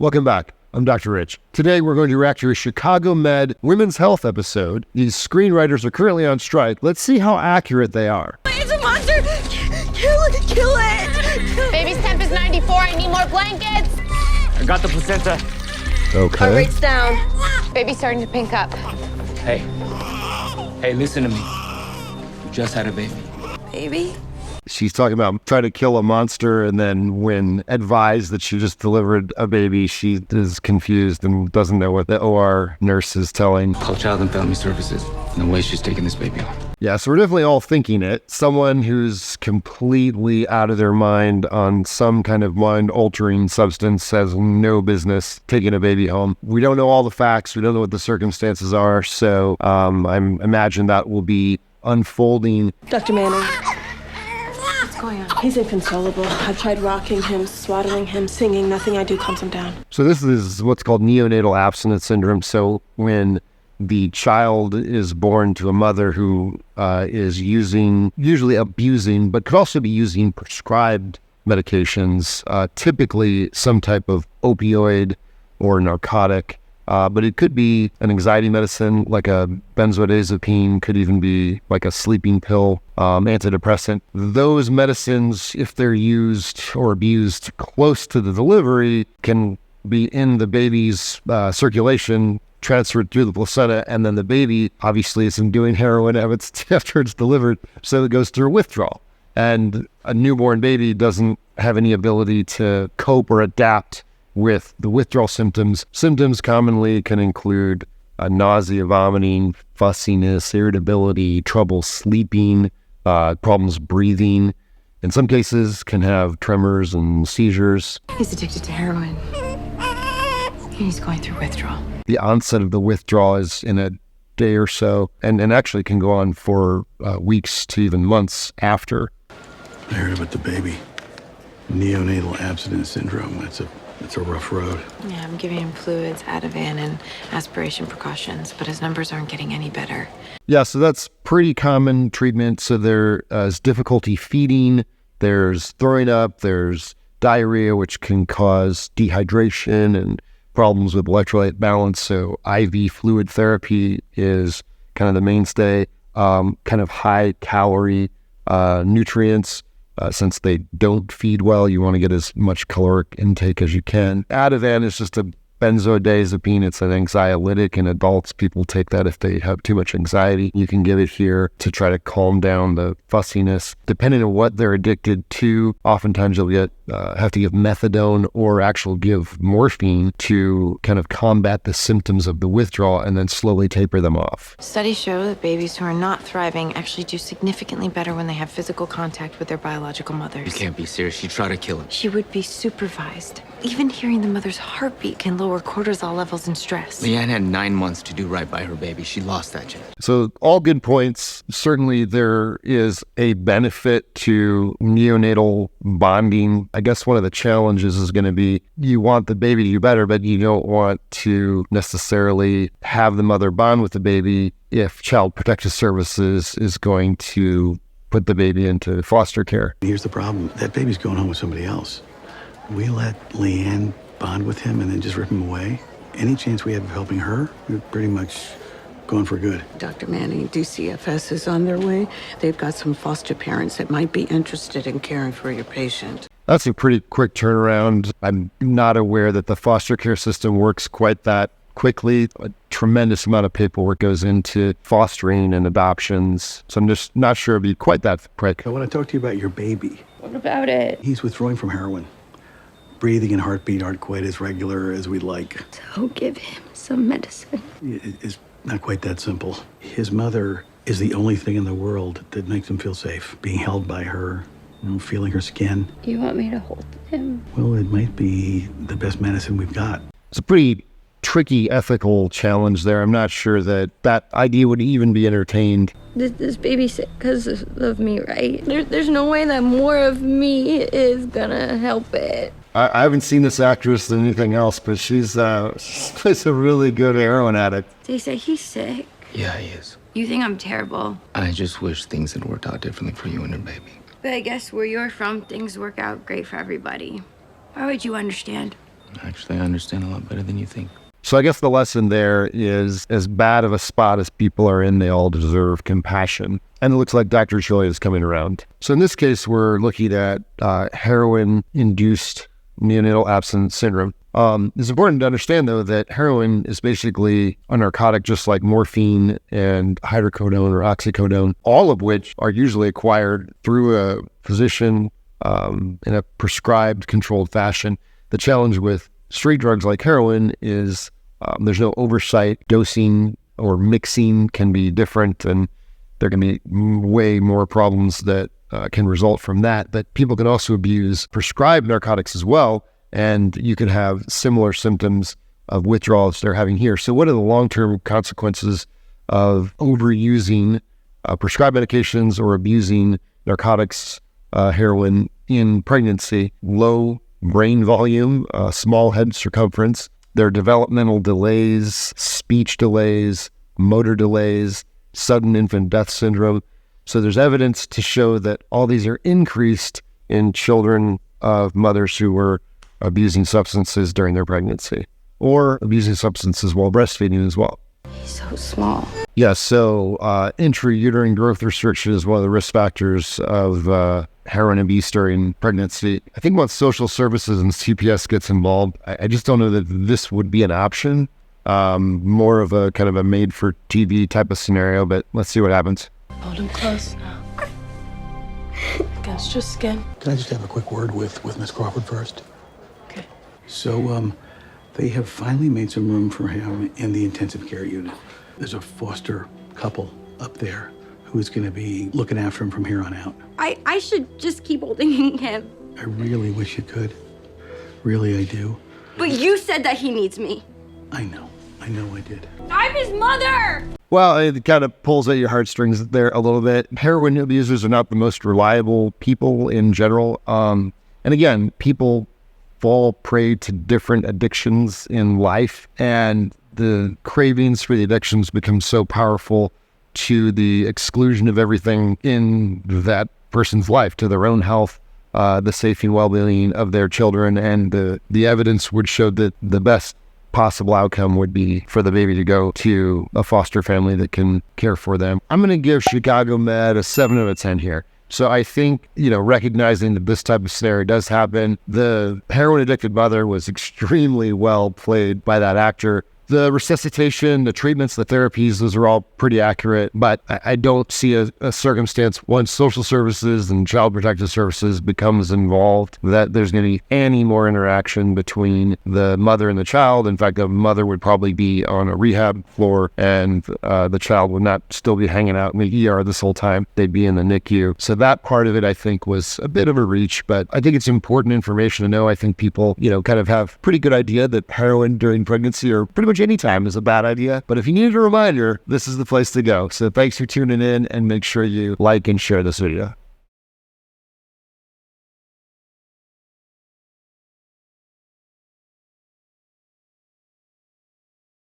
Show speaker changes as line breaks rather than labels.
Welcome back. I'm Dr. Rich. Today we're going to react to a Chicago Med Women's Health episode. These screenwriters are currently on strike. Let's see how accurate they are.
It's a monster! Kill it!
Baby's temp is 94. I need more blankets.
I got the placenta.
Okay.
Heart rate's down.
Baby's starting to pink up.
Hey, listen to me. You just had a baby.
Baby?
She's talking about trying to kill a monster, and then when advised that she just delivered a baby, she is confused and doesn't know what the OR nurse is telling.
Call Child and Family Services. No way she's taking this baby home.
Yeah, so we're definitely all thinking it. Someone who's completely out of their mind on some kind of mind-altering substance has no business taking a baby home. We don't know all the facts. We don't know what the circumstances are, so I imagine that will be unfolding.
Dr. Manning,
What's going on?
he's inconsolable. I've tried rocking him, swaddling him, singing. Nothing I do calms him down.
So this is what's called neonatal abstinence syndrome. So when the child is born to a mother who is usually abusing, but could also be using prescribed medications, typically some type of opioid or narcotic, but it could be an anxiety medicine like a benzodiazepine, could even be like a sleeping pill, antidepressant. Those medicines, if they're used or abused close to the delivery, can be in the baby's circulation, transferred through the placenta, and then the baby obviously isn't doing heroin after it's delivered, so it goes through withdrawal. And a newborn baby doesn't have any ability to cope or adapt with the withdrawal symptoms. Symptoms commonly can include nausea, vomiting, fussiness, irritability, trouble sleeping, problems breathing. In some cases can have tremors and seizures.
He's addicted to heroin. And he's going through withdrawal.
The onset of the withdrawal is in a day or so, and actually can go on for weeks to even months after.
I heard about the baby. Neonatal abstinence syndrome. It's a rough road.
Yeah, I'm giving him fluids, Ativan, and aspiration precautions, but his numbers aren't getting any better.
Yeah, so that's pretty common treatment. So there is difficulty feeding, there's throwing up, there's diarrhea, which can cause dehydration and problems with electrolyte balance. So IV fluid therapy is kind of the mainstay. Kind of high calorie nutrients. Since they don't feed well, you want to get as much caloric intake as you can. Ativan is just a benzodiazepine. It's an anxiolytic in adults. People take that if they have too much anxiety. You can give it here to try to calm down the fussiness. Depending on what they're addicted to, oftentimes you'll have to give methadone or actually give morphine to kind of combat the symptoms of the withdrawal and then slowly taper them off.
Studies show that babies who are not thriving actually do significantly better when they have physical contact with their biological mothers.
You can't be serious. She tried to kill him.
She would be supervised. Even hearing the mother's heartbeat can lower cortisol levels and stress.
Leanne had 9 months to do right by her baby. She lost that chance.
So all good points. Certainly there is a benefit to neonatal bonding. I guess one of the challenges is going to be you want the baby to do better, but you don't want to necessarily have the mother bond with the baby if Child Protective Services is going to put the baby into foster care.
Here's the problem. That baby's going home with somebody else. We let Leanne bond with him and then just rip him away. Any chance we have of helping her, we're pretty much going for good.
Dr. Manning, DCFS is on their way. They've got some foster parents that might be interested in caring for your patient.
That's a pretty quick turnaround. I'm not aware that the foster care system works quite that quickly. A tremendous amount of paperwork goes into fostering and adoptions. So I'm just not sure it'd be quite that quick.
I want to talk to you about your baby.
What about it?
He's withdrawing from heroin. Breathing and heartbeat aren't quite as regular as we'd like.
So give him some medicine.
It's not quite that simple. His mother is the only thing in the world that makes him feel safe. Being held by her, feeling her skin.
You want me to hold him?
Well, it might be the best medicine we've got.
It's a pretty tricky ethical challenge there. I'm not sure that idea would even be entertained.
This baby's sick because of me, right? There's no way that more of me is gonna help it.
I haven't seen this actress in anything else, but she's a really good heroin addict.
They say he's sick.
Yeah, he is.
You think I'm terrible.
I just wish things had worked out differently for you and your baby.
But I guess where you're from, things work out great for everybody. Why would you understand?
Actually, I understand a lot better than you think.
So I guess the lesson there is, as bad of a spot as people are in, they all deserve compassion. And it looks like Dr. Choi is coming around. So in this case, we're looking at heroin-induced neonatal abstinence syndrome. It's important to understand, though, that heroin is basically a narcotic just like morphine and hydrocodone or oxycodone, all of which are usually acquired through a physician in a prescribed, controlled fashion. The challenge with street drugs like heroin is there's no oversight. Dosing or mixing can be different, and there can be way more problems that can result from that. But people can also abuse prescribed narcotics as well, and you can have similar symptoms of withdrawal as they're having here. So what are the long-term consequences of overusing prescribed medications or abusing narcotics, heroin in pregnancy? Low brain volume, small head circumference. There are developmental delays, speech delays, motor delays, sudden infant death syndrome. So there's evidence to show that all these are increased in children of mothers who were abusing substances during their pregnancy or abusing substances while breastfeeding as well.
He's so small.
Yeah, so intrauterine growth restriction is one of the risk factors of heroin abuse during pregnancy. I think once social services and CPS gets involved, I just don't know that this would be an option. More of a kind of a made-for-TV type of scenario, but let's see what happens.
Hold him close now. Against your skin.
Can I just have a quick word with Miss Crawford first?
Okay.
So, they have finally made some room for him in the intensive care unit. There's a foster couple up there who's going to be looking after him from here on out.
I should just keep holding him.
I really wish you could. Really, I do.
But you said that he needs me.
I know I did.
I'm his mother!
Well, it kind of pulls at your heartstrings there a little bit. Heroin abusers are not the most reliable people in general. And again, people fall prey to different addictions in life, and the cravings for the addictions become so powerful to the exclusion of everything in that person's life, to their own health, the safety and well-being of their children. And the evidence would show that the best possible outcome would be for the baby to go to a foster family that can care for them. I'm going to give Chicago Med a 7 out of 10 here. So I think, recognizing that this type of scenario does happen, the heroin-addicted mother was extremely well played by that actor. The resuscitation, the treatments, the therapies, those are all pretty accurate, but I don't see a circumstance once social services and child protective services becomes involved that there's going to be any more interaction between the mother and the child. In fact, the mother would probably be on a rehab floor, and the child would not still be hanging out in the ER this whole time. They'd be in the NICU. So that part of it, I think, was a bit of a reach, but I think it's important information to know. I think people, kind of have pretty good idea that heroin during pregnancy or pretty much any time is a bad idea. But if you need a reminder, this is the place to go. So thanks for tuning in, and make sure you like and share this video.